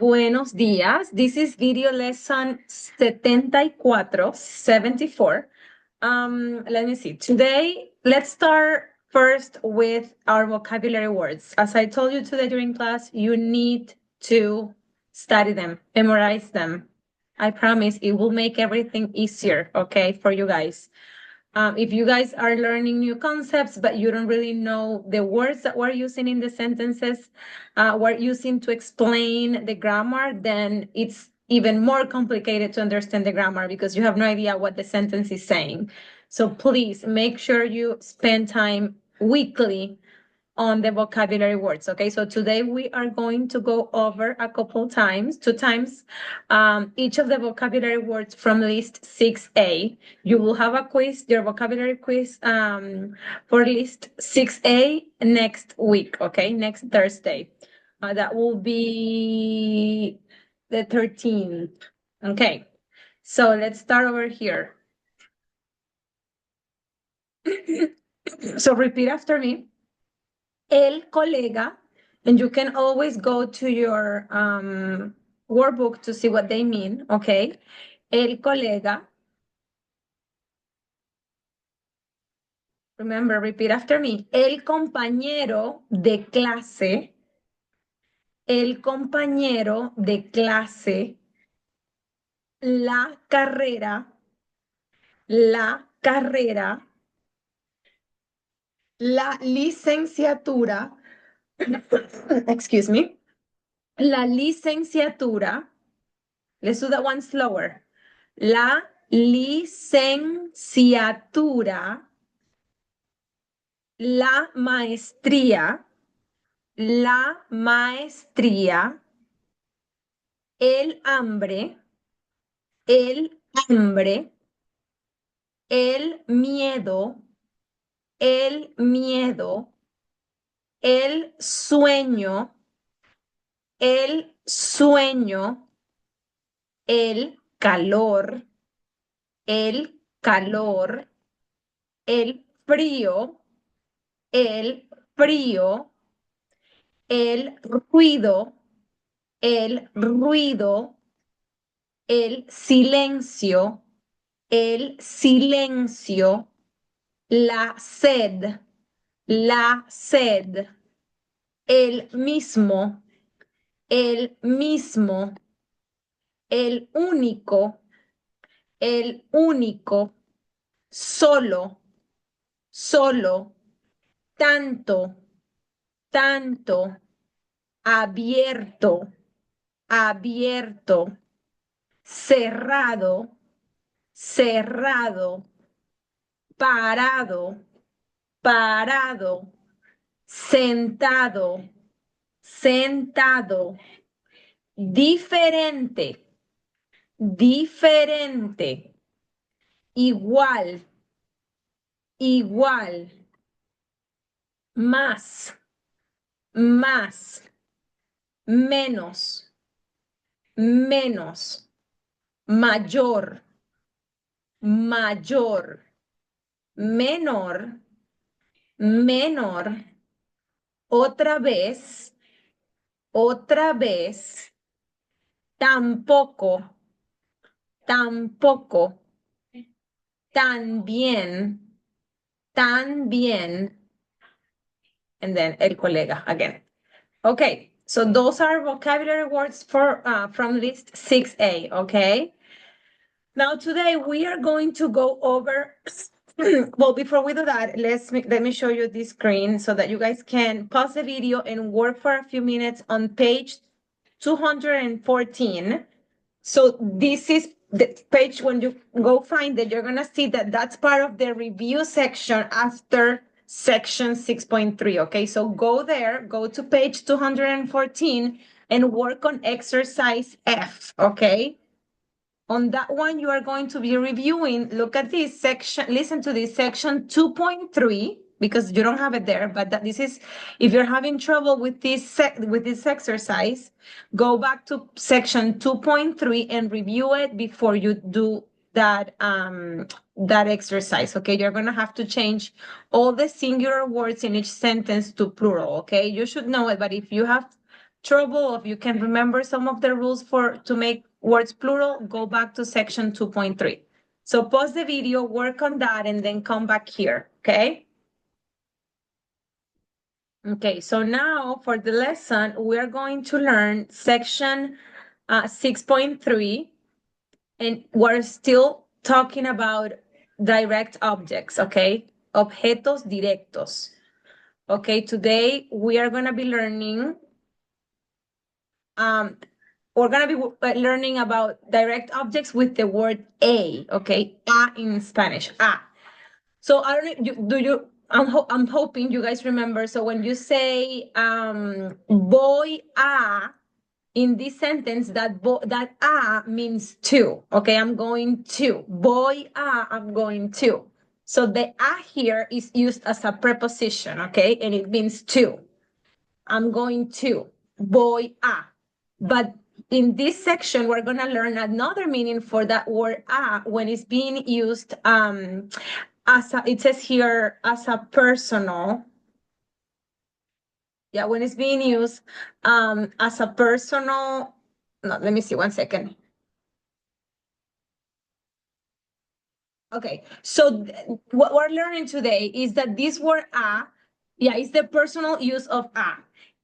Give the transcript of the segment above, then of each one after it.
Buenos días. This is video lesson 74. Let me see. Today, let's start first with our vocabulary words. As I told you today during class, you need to study them, memorize them. I promise it will make everything easier, okay, for you guys. If you guys are learning new concepts, but you don't really know the words that we're using in the sentences, we're using to explain the grammar, then it's even more complicated to understand the grammar because you have no idea what the sentence is saying. So please make sure you spend time weekly on the vocabulary words. Okay, so today we are going to go over a couple times, 2 times, each of the vocabulary words from list 6A. You will have a quiz, your vocabulary quiz for list 6A next week, okay, next Thursday. That will be the 13th. Okay, so let's start over here. So repeat after me. El colega, and you can always go to your workbook to see what they mean, okay? El colega. Remember, repeat after me. El compañero de clase. El compañero de clase. La carrera. La carrera. La licenciatura. Excuse me. La licenciatura. Let's do that one slower. La licenciatura, la maestría, el hambre, el hambre, el miedo, el miedo, el sueño, el sueño, el calor, el calor, el frío, el frío, el ruido, el ruido, el silencio, la sed, el mismo, el mismo, el único, solo, solo, tanto, tanto, abierto, abierto, cerrado, cerrado, parado, parado, sentado, sentado, diferente, diferente, igual, igual, más, más, menos, menos, mayor, mayor, menor, menor, otra vez, tampoco, tampoco, también, también, and then el colega again. Okay, so those are vocabulary words for from list 6A, okay? Now today we are going to go over well, before we do that, let me show you this screen so that you guys can pause the video and work for a few minutes on page 214. So this is the page. When you go find it, you're gonna see that that's part of the review section after section 6.3, okay? So go there, go to page 214 and work on exercise F, okay? On that one, you are going to be reviewing, look at this section, listen to this section 2.3, because you don't have it there, but this is, if you're having trouble with this exercise, go back to section 2.3 and review it before you do that exercise, okay? You're gonna have to change all the singular words in each sentence to plural, okay? You should know it, but if you have trouble, if you can remember some of the rules to make words plural, go back to section 2.3. So pause the video, work on that, and then come back here, okay? Okay, so now for the lesson, we're going to learn section 6.3, and we're still talking about direct objects, okay? Objetos directos. Okay, today we are going to be learning we're going to be learning about direct objects with the word a, okay? A in Spanish, a. So I don't know, I'm hoping you guys remember. So when you say voy a in this sentence, that a means to, okay? I'm going to. Voy a, I'm going to. So the a here is used as a preposition, okay? And it means to. I'm going to. Voy a. But in this section, we're going to learn another meaning for that word a when it's being used it says here as a personal. Yeah, when it's being used as a personal. No, let me see 1 second. Okay, so what we're learning today is that this word a, yeah, is the personal use of a.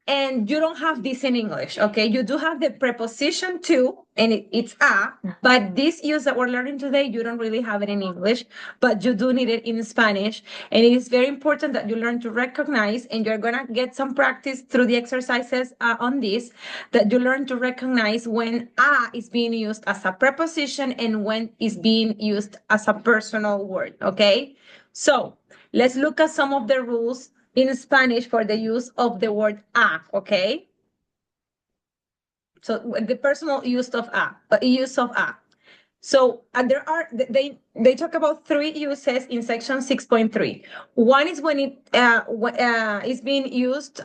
And you don't have this in English, okay? You do have the preposition to, and it's a, but this use that we're learning today, you don't really have it in English, but you do need it in Spanish. And it is very important that you learn to recognize, and you're gonna get some practice through the exercises on this, that you learn to recognize when a is being used as a preposition and when it's being used as a personal word, okay? So let's look at some of the rules in Spanish for the use of the word a, okay? So the personal use of a. So they talk about 3 uses in section 6.3. One is when it is being used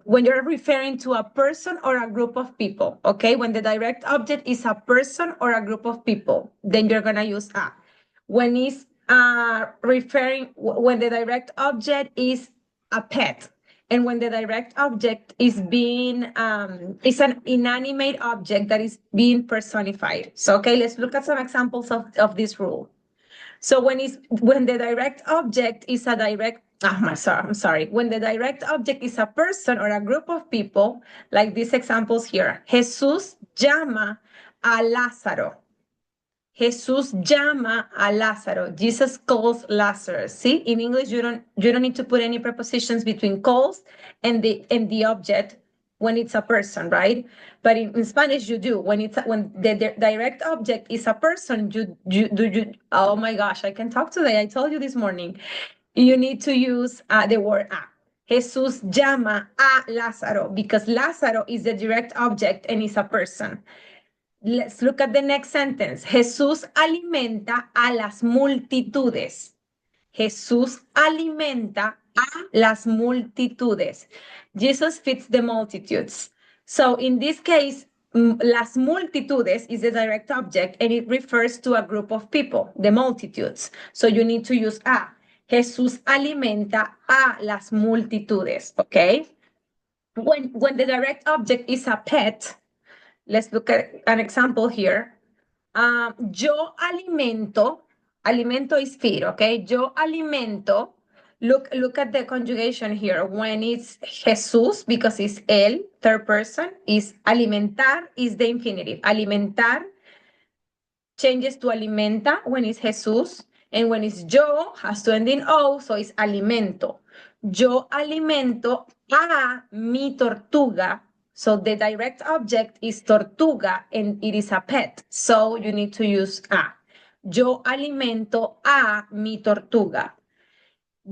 when you're referring to a person or a group of people, okay? When the direct object is a person or a group of people, then you're gonna use a. When it's when the direct object is a pet, and when the direct object is is an inanimate object that is being personified. So, okay, let's look at some examples of this rule. So when the direct object is a direct, I'm sorry. When the direct object is a person or a group of people, like these examples here, Jesús llama a Lázaro. Jesús llama a Lázaro. Jesus calls Lazarus. See, in English, you don't need to put any prepositions between calls and the object when it's a person, right? But in Spanish, you do. When the direct object is a person, you. Oh my gosh, I can talk today. I told you this morning. You need to use the word a. Jesús llama a Lázaro because Lázaro is the direct object and is a person. Let's look at the next sentence. Jesús alimenta a las multitudes. Jesús alimenta a las multitudes. Jesus feeds the multitudes. So in this case, las multitudes is the direct object and it refers to a group of people, the multitudes. So you need to use a. Jesús alimenta a las multitudes, okay? When the direct object is a pet, let's look at an example here. Yo alimento is feed, okay? Yo alimento. Look at the conjugation here. When it's Jesús, because it's él, third person, is alimentar is the infinitive. Alimentar changes to alimenta when it's Jesús, and when it's yo, has to end in O, so it's alimento. Yo alimento a mi tortuga. So the direct object is tortuga and it is a pet. So you need to use a. Yo alimento a mi tortuga.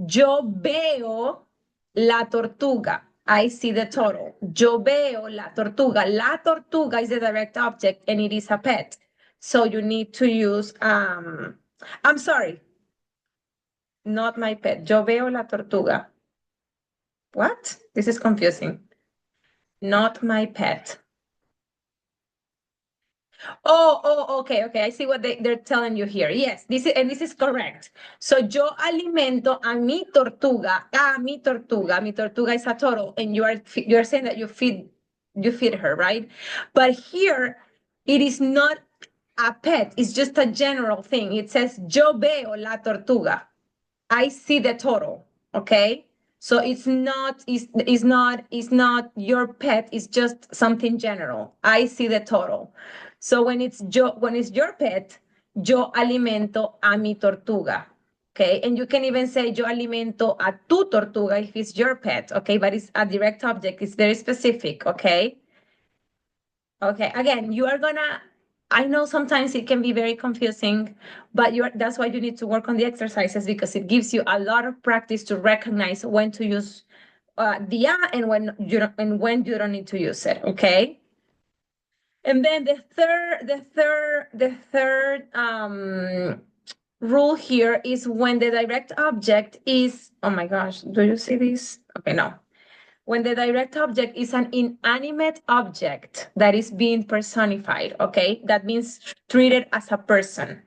Yo veo la tortuga. I see the turtle. Yo veo la tortuga. La tortuga is the direct object and it is a pet. So you need to use, I'm sorry, not my pet. Yo veo la tortuga. What? This is confusing. Not my pet. Okay. I see what they're telling you here. Yes, this is correct. So yo alimento a mi tortuga, mi tortuga. Mi tortuga is a turtle, and you're saying that you feed her, right? But here it is not a pet, it's just a general thing. It says yo veo la tortuga. I see the turtle. Okay. So it's not your pet, it's just something general. I see the turtle. So when it's your pet, yo alimento a mi tortuga. Okay, and you can even say yo alimento a tu tortuga if it's your pet. Okay, but it's a direct object, it's very specific. Okay. Okay, again, I know sometimes it can be very confusing, but that's why you need to work on the exercises, because it gives you a lot of practice to recognize when to use the and when you don't need to use it. Okay. And then the third rule here is when the direct object is, oh my gosh, do you see this? Okay, no. When the direct object is an inanimate object that is being personified, okay? That means treated as a person.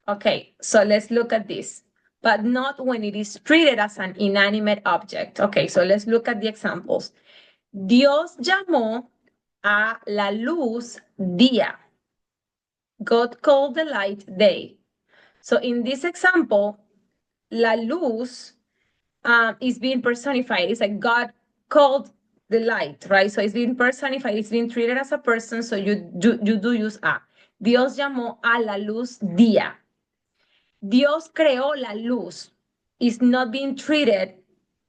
Okay, so let's look at this. But not when it is treated as an inanimate object. Okay, so let's look at the examples. Dios llamó a la luz día. God called the light day. So in this example, la luz is being personified. It's like God called the light, right? So it's being personified. It's being treated as a person. So you do use a. Dios llamó a la luz día. Dios creó la luz. It's not being treated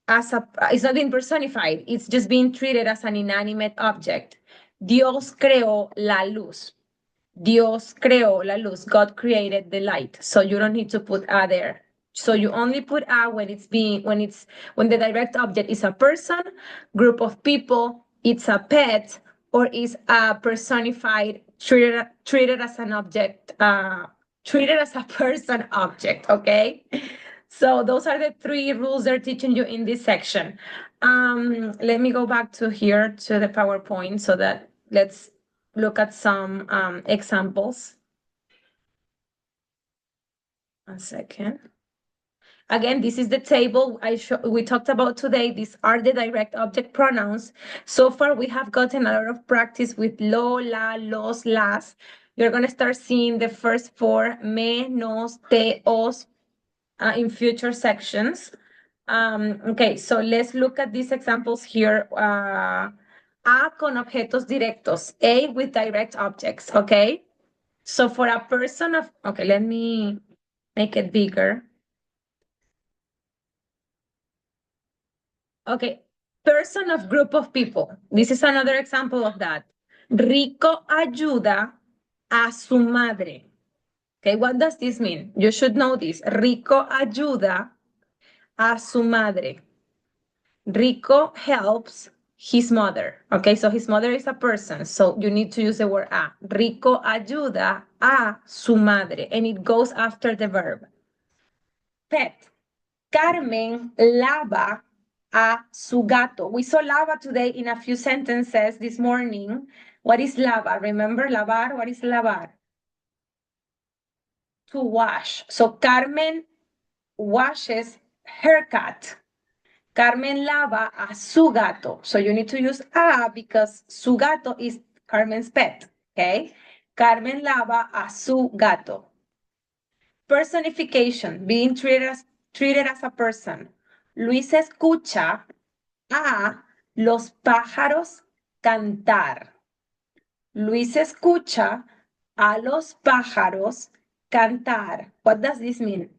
it's not being personified. It's just being treated as an inanimate object. Dios creó la luz. Dios creó la luz. God created the light. So you don't need to put a there. So you only put a when the direct object is a person, group of people, it's a pet, or is a personified, treated as an object, treated as a person object. Okay. So those are the three rules they're teaching you in this section. Let me go back to here to the PowerPoint so that let's look at some examples. One second. Again, this is the table we talked about today. These are the direct object pronouns. So far, we have gotten a lot of practice with lo, la, los, las. You're going to start seeing the first four, me, nos, te, os, in future sections. Okay, so let's look at these examples here. A con objetos directos, A with direct objects, okay? So for a person of, okay, let me make it bigger. Okay, person of group of people. This is another example of that. Rico ayuda a su madre. Okay, what does this mean? You should know this. Rico ayuda a su madre. Rico helps his mother. Okay, so his mother is a person, so you need to use the word a. Rico ayuda a su madre, and it goes after the verb. Pet. Carmen lava a su gato. We saw lava today in a few sentences this morning. What is lava? Remember lavar? What is lavar? To wash. So Carmen washes her cat. Carmen lava a su gato. So you need to use a because su gato is Carmen's pet. Okay? Carmen lava a su gato. Personification, being treated as a person. Luis escucha a los pájaros cantar. Luis escucha a los pájaros cantar. What does this mean?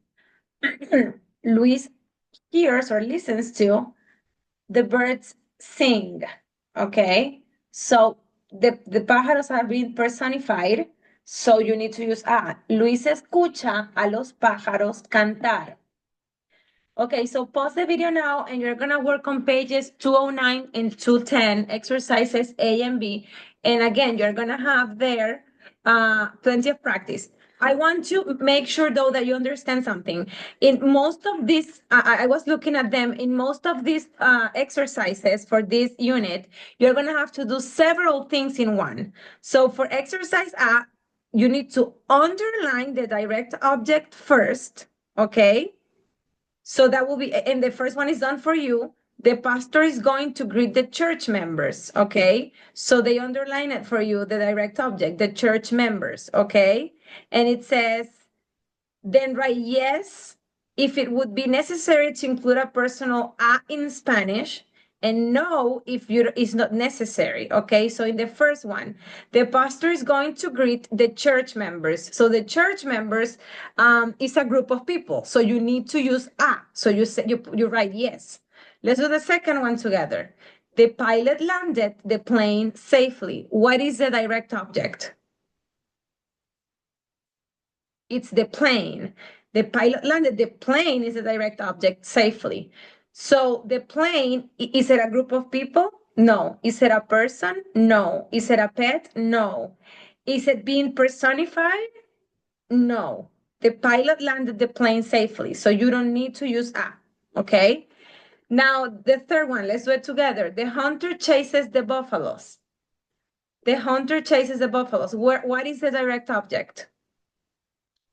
Luis hears or listens to the birds sing. Okay, so the pájaros are being personified, so you need to use a. Luis escucha a los pájaros cantar. Okay, so pause the video now and you're gonna work on pages 209 and 210, exercises A and B. And again, you're gonna have there plenty of practice. I want to make sure though that you understand something. In most of these, I was looking at them, in most of these exercises for this unit, you're going to have to do several things in one. So for exercise A, you need to underline the direct object first, okay? So that will be, and the first one is done for you. The pastor is going to greet the church members, okay? So they underline it for you, the direct object, the church members, okay? And it says, then write yes if it would be necessary to include a personal a in Spanish, and no if it's not necessary, okay? So in the first one, the pastor is going to greet the church members. So the church members is a group of people. So you need to use a. So you write yes. Let's do the second one together. The pilot landed the plane safely. What is the direct object? It's the plane. The pilot landed the plane is a direct object safely. So the plane, is it a group of people? No. Is it a person? No. Is it a pet? No. Is it being personified? No. The pilot landed the plane safely, so you don't need to use a, okay? Now, the third one, let's do it together. The hunter chases the buffaloes. The hunter chases the buffaloes. What is the direct object?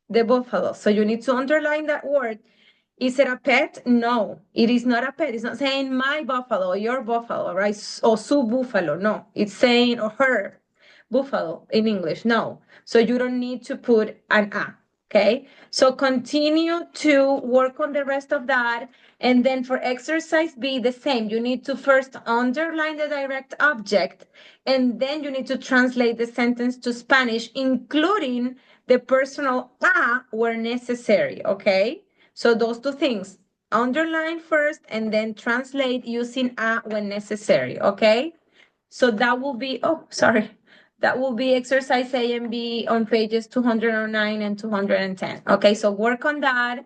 The buffalo. So you need to underline that word. Is it a pet? No, it is not a pet. It's not saying my buffalo, your buffalo, right? Or su buffalo. No, it's saying or her buffalo in English. No. So you don't need to put an a. Okay. So continue to work on the rest of that. And then for exercise B, the same. You need to first underline the direct object, and then you need to translate the sentence to Spanish, including the personal a where necessary, okay? So those two things, underline first and then translate using a when necessary, okay? So that will be, oh, sorry. That will be exercise A and B on pages 209 and 210. Okay, so work on that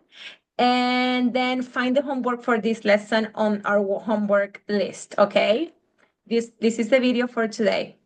and then find the homework for this lesson on our homework list, okay? This is the video for today.